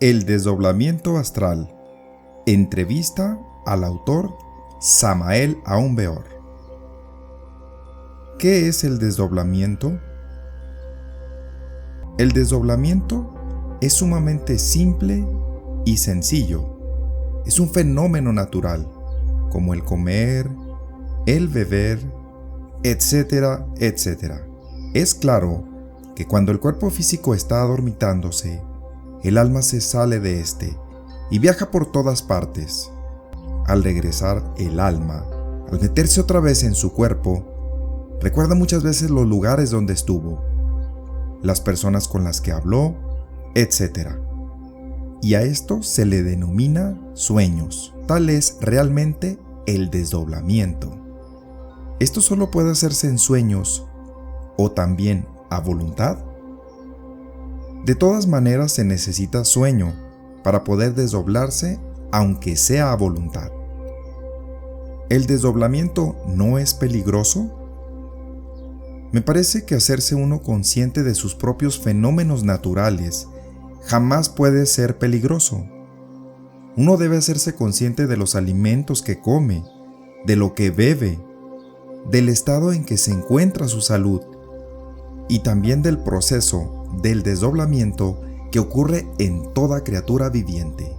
El desdoblamiento astral. Entrevista al autor Samael Aun Weor. ¿Qué es el desdoblamiento? El desdoblamiento es sumamente simple y sencillo. Es un fenómeno natural, como el comer, el beber, etcétera, etcétera. Es claro que cuando el cuerpo físico está adormitándose, el alma se sale de éste y viaja por todas partes. Al regresar el alma, al meterse otra vez en su cuerpo, recuerda muchas veces los lugares donde estuvo, las personas con las que habló, etc. Y a esto se le denomina sueños. Tal es realmente el desdoblamiento. Esto solo puede hacerse en sueños o también a voluntad. De todas maneras se necesita sueño para poder desdoblarse, aunque sea a voluntad. ¿El desdoblamiento no es peligroso? Me parece que hacerse uno consciente de sus propios fenómenos naturales jamás puede ser peligroso. Uno debe hacerse consciente de los alimentos que come, de lo que bebe, del estado en que se encuentra su salud y también del proceso del desdoblamiento que ocurre en toda criatura viviente.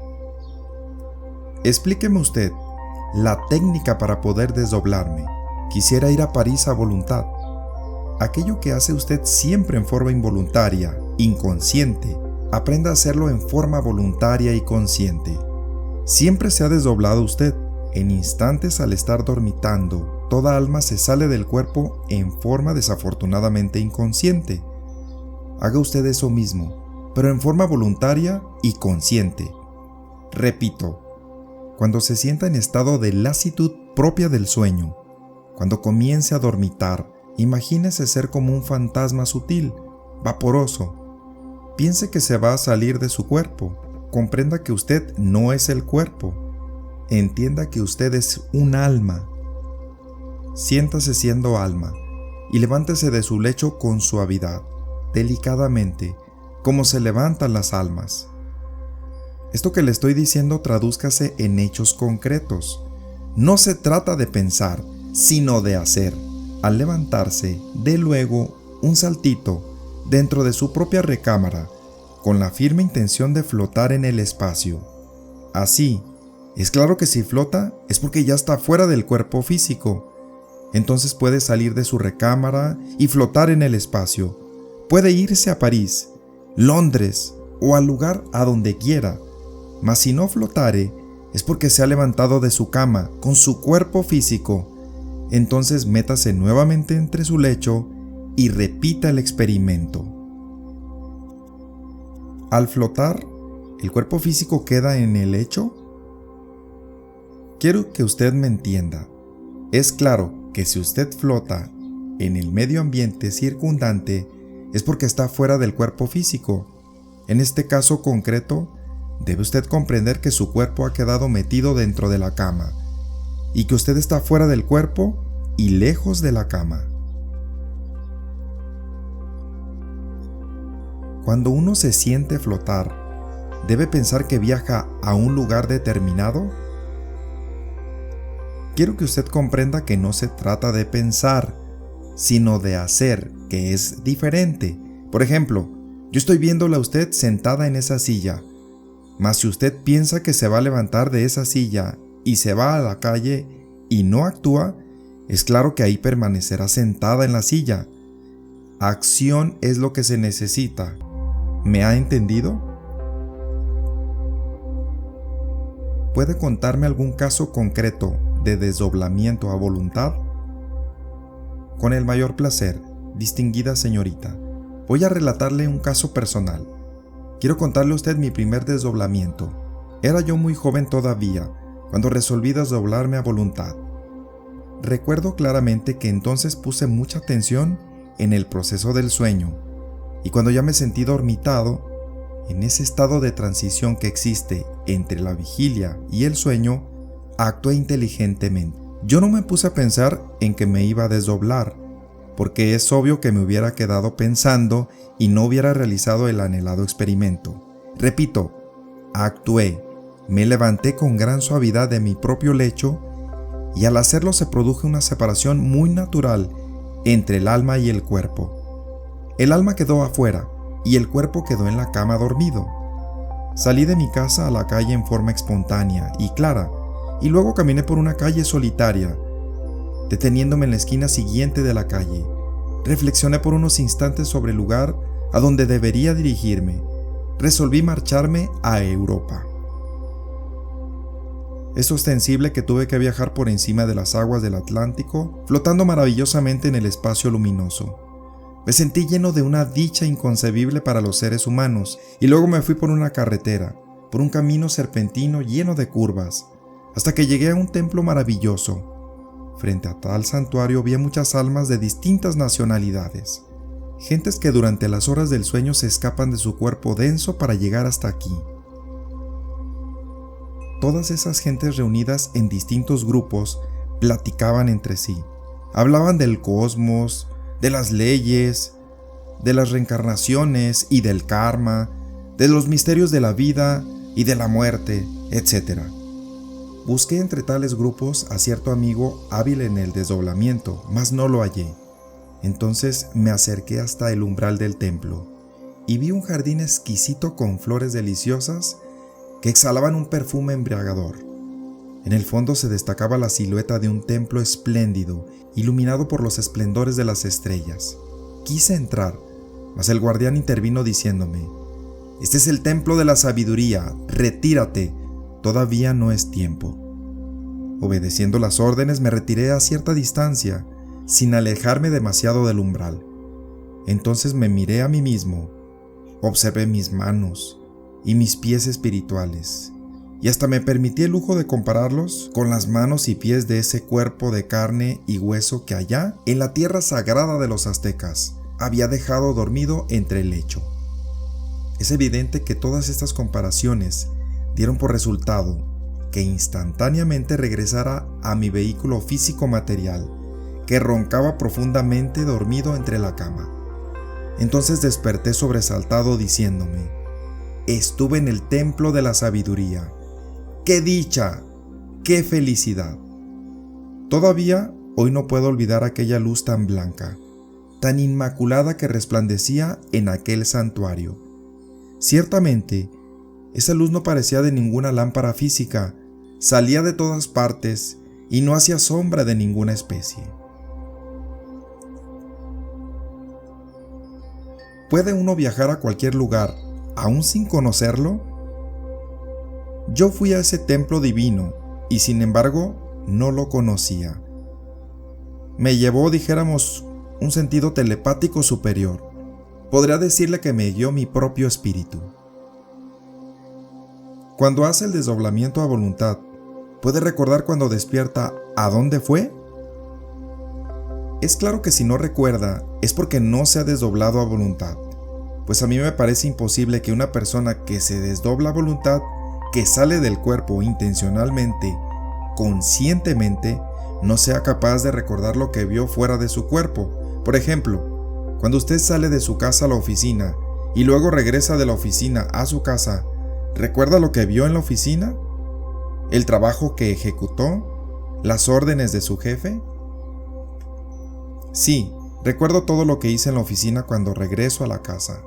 Explíqueme usted la técnica para poder desdoblarme. Quisiera ir a París a voluntad. Aquello que hace usted siempre en forma involuntaria, inconsciente, aprenda a hacerlo en forma voluntaria y consciente. Siempre se ha desdoblado usted. En instantes al estar dormitando, toda alma se sale del cuerpo en forma desafortunadamente inconsciente. Haga usted eso mismo, pero en forma voluntaria y consciente. Repito, cuando se sienta en estado de lasitud propia del sueño, cuando comience a dormitar, imagínese ser como un fantasma sutil, vaporoso. Piense que se va a salir de su cuerpo. Comprenda que usted no es el cuerpo. Entienda que usted es un alma. Siéntase siendo alma y levántese de su lecho con suavidad, delicadamente, como se levantan las almas. Esto que le estoy diciendo tradúzcase en hechos concretos. No se trata de pensar, sino de hacer. Al levantarse, dé luego un saltito dentro de su propia recámara, con la firme intención de flotar en el espacio. Así, es claro que si flota es porque ya está fuera del cuerpo físico. Entonces puede salir de su recámara y flotar en el espacio. Puede irse a París, Londres o al lugar a donde quiera. Mas si no flotare, es porque se ha levantado de su cama con su cuerpo físico. Entonces métase nuevamente entre su lecho y repita el experimento. Al flotar, ¿el cuerpo físico queda en el lecho? Quiero que usted me entienda. Es claro que si usted flota en el medio ambiente circundante, es porque está fuera del cuerpo físico. En este caso concreto, debe usted comprender que su cuerpo ha quedado metido dentro de la cama y que usted está fuera del cuerpo y lejos de la cama. Cuando uno se siente flotar, ¿debe pensar que viaja a un lugar determinado? Quiero que usted comprenda que no se trata de pensar, sino de hacer, que es diferente. Por ejemplo, yo estoy viéndola a usted sentada en esa silla, mas si usted piensa que se va a levantar de esa silla y se va a la calle y no actúa, es claro que ahí permanecerá sentada en la silla. Acción es lo que se necesita. ¿Me ha entendido? ¿Puede contarme algún caso concreto de desdoblamiento a voluntad? Con el mayor placer, distinguida señorita. Voy a relatarle un caso personal. Quiero contarle a usted mi primer desdoblamiento. Era yo muy joven todavía, cuando resolví desdoblarme a voluntad. Recuerdo claramente que entonces puse mucha atención en el proceso del sueño, y cuando ya me sentí dormitado, en ese estado de transición que existe entre la vigilia y el sueño, actué inteligentemente. Yo no me puse a pensar en que me iba a desdoblar, porque es obvio que me hubiera quedado pensando y no hubiera realizado el anhelado experimento. Repito, Actué, me levanté con gran suavidad de mi propio lecho y al hacerlo se produjo una separación muy natural entre el alma y el cuerpo. El alma quedó afuera y el cuerpo quedó en la cama dormido. Salí de mi casa a la calle en forma espontánea y clara, y luego caminé por una calle solitaria. Deteniéndome en la esquina siguiente de la calle, reflexioné por unos instantes sobre el lugar a donde debería dirigirme. Resolví marcharme a Europa. Es ostensible que tuve que viajar por encima de las aguas del Atlántico, flotando maravillosamente en el espacio luminoso. Me sentí lleno de una dicha inconcebible para los seres humanos, y luego me fui por una carretera, por un camino serpentino lleno de curvas, hasta que llegué a un templo maravilloso. Frente a tal santuario había muchas almas de distintas nacionalidades, gentes que durante las horas del sueño se escapan de su cuerpo denso para llegar hasta aquí. Todas esas gentes reunidas en distintos grupos platicaban entre sí, hablaban del cosmos, de las leyes, de las reencarnaciones y del karma, de los misterios de la vida y de la muerte, etc. Busqué entre tales grupos a cierto amigo hábil en el desdoblamiento, mas no lo hallé. Entonces me acerqué hasta el umbral del templo y vi un jardín exquisito con flores deliciosas que exhalaban un perfume embriagador. En el fondo se destacaba la silueta de un templo espléndido, iluminado por los esplendores de las estrellas. Quise entrar, mas el guardián intervino diciéndome: «Este es el templo de la sabiduría, retírate, todavía no es tiempo». Obedeciendo las órdenes me retiré a cierta distancia, sin alejarme demasiado del umbral. Entonces me miré a mí mismo, observé mis manos y mis pies espirituales, y hasta me permití el lujo de compararlos con las manos y pies de ese cuerpo de carne y hueso que allá, en la tierra sagrada de los aztecas, había dejado dormido entre el lecho. Es evidente que todas estas comparaciones dieron por resultado que instantáneamente regresara a mi vehículo físico material, que roncaba profundamente dormido entre la cama. Entonces desperté sobresaltado diciéndome: «Estuve en el templo de la sabiduría. ¡Qué dicha! ¡Qué felicidad!». Todavía hoy no puedo olvidar aquella luz tan blanca, tan inmaculada que resplandecía en aquel santuario. Ciertamente, esa luz no parecía de ninguna lámpara física, salía de todas partes y no hacía sombra de ninguna especie. ¿Puede uno viajar a cualquier lugar aún sin conocerlo? Yo fui a ese templo divino y sin embargo no lo conocía. Me llevó, dijéramos, un sentido telepático superior. Podría decirle que me guió mi propio espíritu. Cuando hace el desdoblamiento a voluntad, ¿puede recordar cuando despierta a dónde fue? Es claro que si no recuerda es porque no se ha desdoblado a voluntad, pues a mí me parece imposible que una persona que se desdobla a voluntad, que sale del cuerpo intencionalmente, conscientemente, no sea capaz de recordar lo que vio fuera de su cuerpo. Por ejemplo, cuando usted sale de su casa a la oficina y luego regresa de la oficina a su casa, ¿recuerda lo que vio en la oficina? ¿El trabajo que ejecutó? ¿Las órdenes de su jefe? Sí, recuerdo todo lo que hice en la oficina cuando regreso a la casa.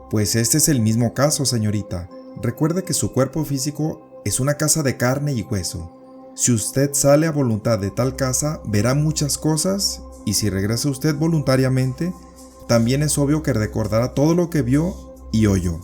Pues este es el mismo caso, señorita. Recuerde que su cuerpo físico es una casa de carne y hueso. Si usted sale a voluntad de tal casa, verá muchas cosas, y si regresa usted voluntariamente, también es obvio que recordará todo lo que vio y oyó.